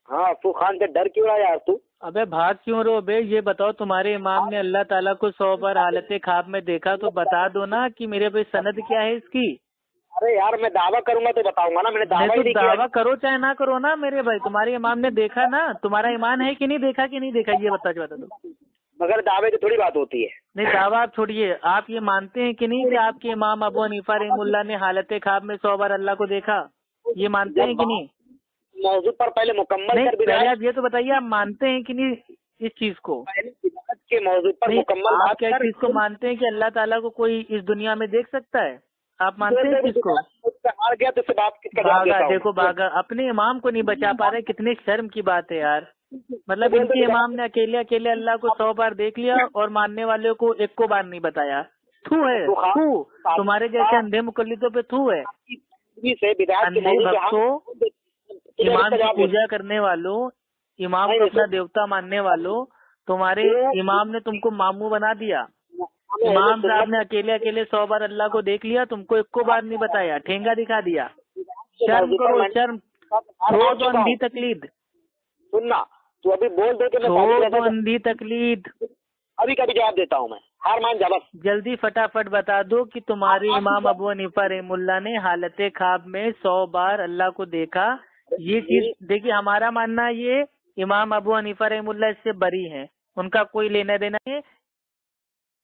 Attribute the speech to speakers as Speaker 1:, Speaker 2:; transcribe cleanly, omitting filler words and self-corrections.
Speaker 1: ہاں تو خان سے ڈر کیوں رہا یار تو؟
Speaker 2: ابے بھاگ کیوں رہو بے؟ یہ بتاؤ تمہارے امام نے اللہ تعالیٰ کو 100 بار حالت خواب میں دیکھا تو بتا دو نا کہ میرے بھائی سند کیا ہے اس کی؟
Speaker 1: ارے یار میں دعویٰ کروں گا تو بتاؤں گا نا، میں نے دعویٰ ہی نہیں کیا۔
Speaker 2: دعویٰ کرو چاہے نہ کرو نا میرے بھائی، تمہارے امام نے دیکھا نا، تمہارا ایمان ہے کہ نہیں دیکھا کہ نہیں دیکھا یہ بتا دو۔
Speaker 1: مگر دعوے کی تھوڑی بات ہوتی ہے۔
Speaker 2: نہیں دعویٰ آپ چھوڑیے، آپ یہ مانتے ہیں کہ نہیں کہ آپ کے امام ابو حنیفہ رحمہ اللہ نے حالت خواب میں 100 بار اللہ کو دیکھا؟ یہ مانتے ہیں کہ نہیں؟
Speaker 1: موضوع پر پہلے مکمل
Speaker 2: نہیں
Speaker 1: کر
Speaker 2: پہلے آپ یہ تو بتائیے آپ مانتے ہیں کہ نہیں اس چیز کو؟
Speaker 1: کے موضوع پر مکمل
Speaker 2: آپ
Speaker 1: بات
Speaker 2: کیا
Speaker 1: کر۔
Speaker 2: چیز کو مانتے ہیں کہ اللہ تعالیٰ کو کوئی اس دنیا میں دیکھ سکتا ہے؟ آپ مانتے ہیں اس چیز کو؟
Speaker 1: ہار گیا تو اس سے بات کس کا جواب دیتا ہوں؟
Speaker 2: دیکھو باغا اپنے امام کو نہیں بچا پا رہے، کتنے شرم کی بات ہے یار۔ مطلب ان کے امام نے اکیلے اللہ کو 100 بار دیکھ لیا اور ماننے والے کو ایک کو بار نہیں بتایا۔ تھو ہے، تھو تمہارے جیسے اندھے مقلدوں پہ تھو ہے۔ اندھے بھکتوں، امام کی پوجا کرنے والوں، امام کو اپنا دیوتا ماننے والوں، تمہارے امام نے تم کو ماموں بنا دیا۔ امام صاحب نے اکیلے 100 بار اللہ کو دیکھ لیا، تم کو ایک کو بار نہیں بتایا، ٹھینگا دکھا دیا۔ شرم کرو، شرم چھوڑ دو اندھی تقلید،
Speaker 1: سننا تو ابھی بول دے کہ
Speaker 2: چھوڑ دو اندھی تقلید۔
Speaker 1: ابھی کبھی جواب دیتا ہوں میں، ہار مان جا بس۔
Speaker 2: جلدی فٹافٹ بتا دو کہ تمہارے امام ابو حنیفہ رحمہ اللہ نے حالت خواب میں 100 بار اللہ کو دیکھا۔ یہ چیز دیکھیے، ہمارا ماننا یہ امام ابو حنیفہ رحمہ اللہ اس سے بری ہیں، ان کا کوئی لینا دینا ہے۔